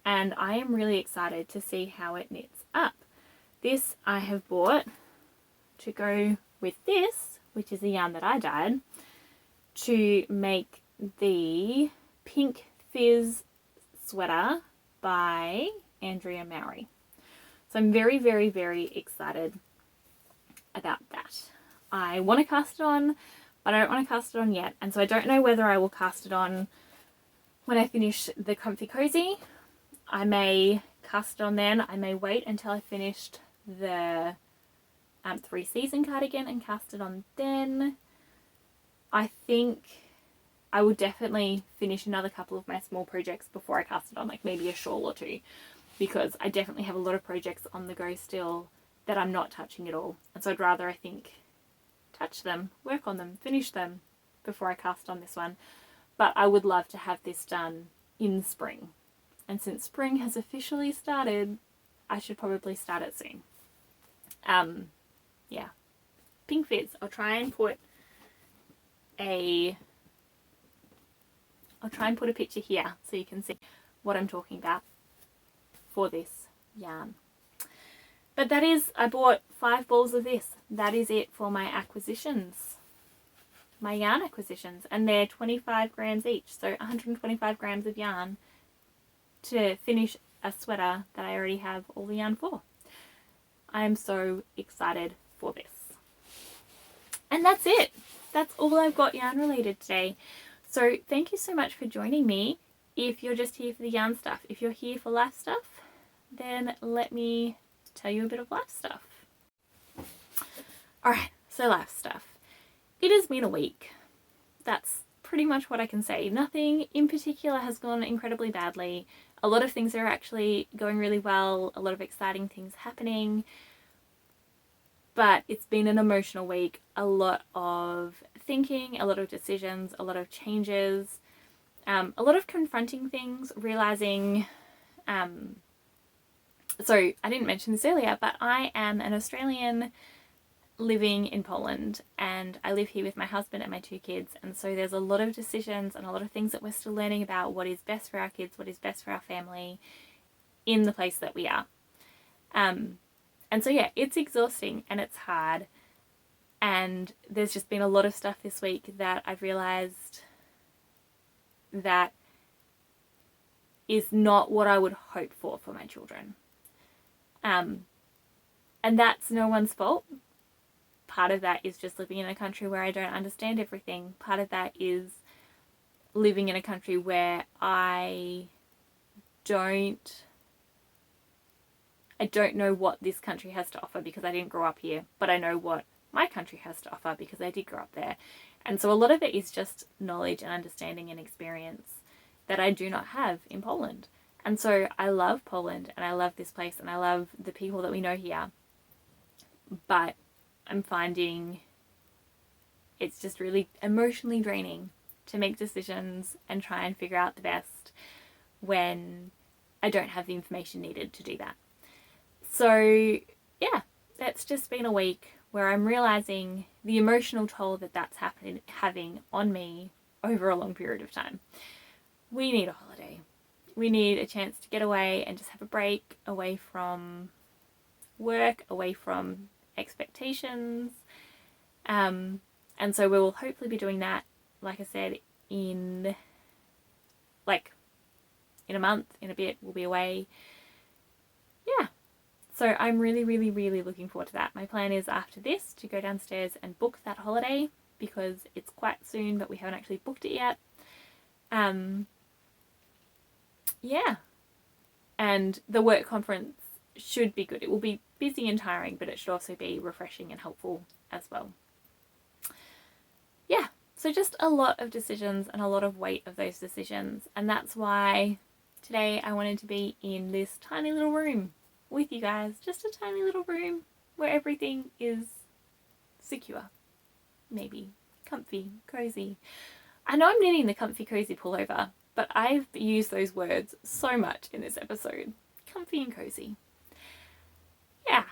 And I am really excited to see how it knits up. This I have bought to go with this, which is the yarn that I dyed, to make the Pink Fizz sweater by Andrea Mowry. So I'm very, very, very excited about that. I want to cast it on, but I don't want to cast it on yet. And so I don't know whether I will cast it on when I finish the Comfy Cozy. I may cast it on then. I may wait until I finished the 3-season cardigan and cast it on then. I think I will definitely finish another couple of my small projects before I cast it on, like maybe a shawl or two, because I definitely have a lot of projects on the go still that I'm not touching at all. And so I'd rather, I think, touch them, work on them, finish them before I cast on this one. But I would love to have this done in spring. And since spring has officially started, I should probably start it soon. Yeah. Pink Fizz. I'll try and put a picture here so you can see what I'm talking about for this yarn. But that is, I bought 5 balls of this. That is it for my acquisitions. My yarn acquisitions. And they're 25 grams each. So 125 grams of yarn to finish a sweater that I already have all the yarn for. I am so excited for this. And that's it. That's all I've got yarn related today. So thank you so much for joining me. If you're just here for the yarn stuff, if you're here for life stuff, then let me tell you a bit of life stuff. Alright, so life stuff. It has been a week. That's pretty much what I can say. Nothing in particular has gone incredibly badly. A lot of things are actually going really well, a lot of exciting things happening. But it's been an emotional week, a lot of thinking, a lot of decisions, a lot of changes, a lot of confronting things, realizing, so I didn't mention this earlier, but I am an Australian living in Poland and I live here with my husband and my 2 kids, and so there's a lot of decisions and a lot of things that we're still learning about what is best for our kids, what is best for our family in the place that we are. And so yeah, it's exhausting and it's hard, and there's just been a lot of stuff this week that I've realized that is not what I would hope for my children. And that's no one's fault. Part of that is just living in a country where I don't understand everything. Part of that is living in a country where I don't know what this country has to offer because I didn't grow up here, but I know what my country has to offer because I did grow up there. And so a lot of it is just knowledge and understanding and experience that I do not have in Poland. And so I love Poland and I love this place and I love the people that we know here. But I'm finding it's just really emotionally draining to make decisions and try and figure out the best when I don't have the information needed to do that. So yeah, that's just been a week where I'm realizing the emotional toll that that's having on me over a long period of time. We need a holiday. we need a chance to get away and just have a break away from work, away from expectations. And so we will hopefully be doing that, like I said, in a month, in a bit, we'll be away. Yeah. So I'm really, really, really looking forward to that. My plan is after this to go downstairs and book that holiday because it's quite soon, but we haven't actually booked it yet. Yeah. And the work conference should be good. It will be busy and tiring, but it should also be refreshing and helpful as well. Yeah. So just a lot of decisions and a lot of weight of those decisions. And that's why today I wanted to be in this tiny little room with you guys. Just a tiny little room where everything is secure. Maybe comfy, cozy. I know I'm knitting the comfy, cozy pullover, but I've used those words so much in this episode. Comfy and cozy. Yeah,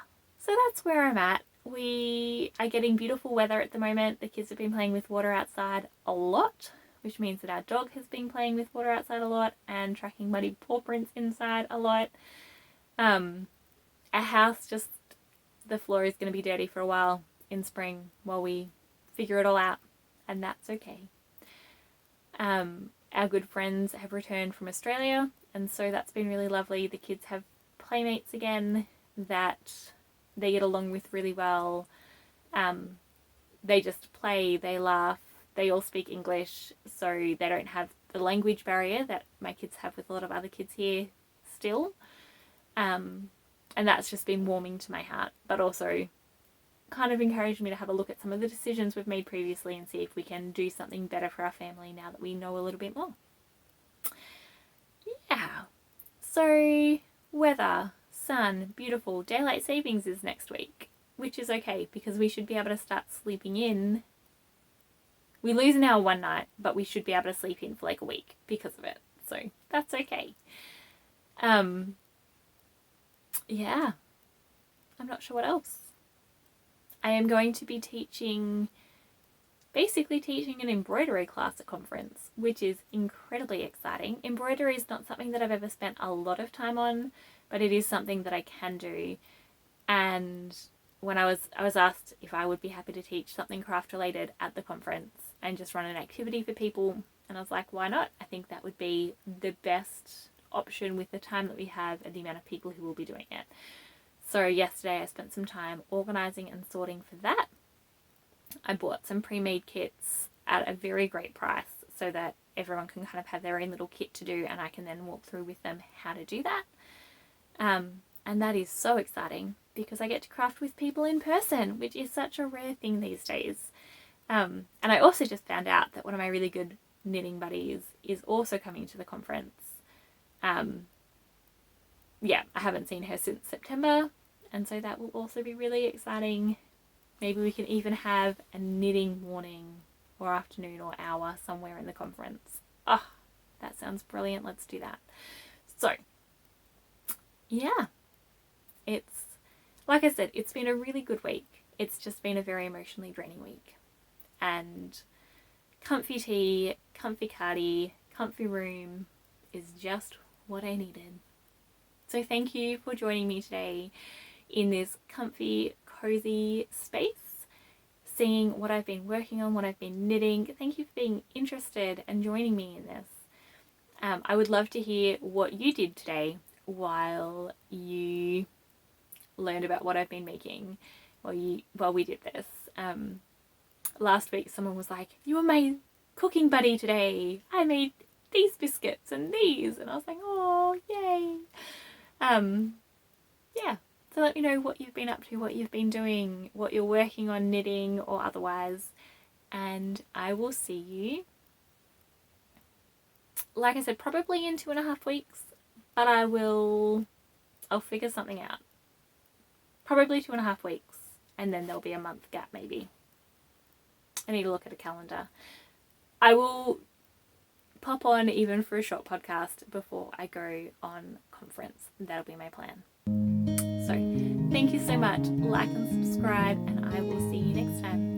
so that's where I'm at. We are getting beautiful weather at the moment. The kids have been playing with water outside a lot, which means that our dog has been playing with water outside a lot and tracking muddy paw prints inside a lot. Our house, just the floor is going to be dirty for a while in spring while we figure it all out, and that's okay. Our good friends have returned from Australia, and so that's been really lovely. The kids have playmates again that they get along with really well. They just play, they laugh, they all speak English, so they don't have the language barrier that my kids have with a lot of other kids here still. And that's just been warming to my heart, but also kind of encouraged me to have a look at some of the decisions we've made previously and see if we can do something better for our family now that we know a little bit more. Yeah. So, weather, sun, beautiful. Daylight savings is next week, which is okay because we should be able to start sleeping in. We lose an hour one night, but we should be able to sleep in for like a week because of it. So, that's okay. Yeah. I'm not sure what else. I am going to be basically teaching an embroidery class at conference, which is incredibly exciting. Embroidery is not something that I've ever spent a lot of time on, but it is something that I can do. And when I was asked if I would be happy to teach something craft related at the conference and just run an activity for people, and I was like, why not? I think that would be the best option with the time that we have and the amount of people who will be doing it. So yesterday I spent some time organising and sorting for that. I bought some pre-made kits at a very great price so that everyone can kind of have their own little kit to do, and I can then walk through with them how to do that. And that is so exciting because I get to craft with people in person, which is such a rare thing these days. And I also just found out that one of my really good knitting buddies is also coming to the conference. Yeah, I haven't seen her since September, and so that will also be really exciting. Maybe we can even have a knitting morning or afternoon or hour somewhere in the conference. Oh, that sounds brilliant. Let's do that. So, yeah, it's, like I said, it's been a really good week. It's just been a very emotionally draining week. And comfy tea, comfy cardi, comfy room is just what I needed. So thank you for joining me today in this comfy, cozy space, seeing what I've been working on, what I've been knitting. Thank you for being interested and joining me in this. I would love to hear what you did today while you learned about what I've been making while we did this. Last week someone was like, you were my cooking buddy today. I made these biscuits and these, and I was like, oh, yay. Yeah, so let me know what you've been up to, what you've been doing, what you're working on knitting or otherwise, and I will see you, like I said, probably in 2.5 weeks, but I'll figure something out. Probably 2.5 weeks, and then there'll be a month gap maybe. I need to look at a calendar. I will pop on even for a short podcast before I go on conference. That'll be my plan. So thank you so much. Like and subscribe, and I will see you next time.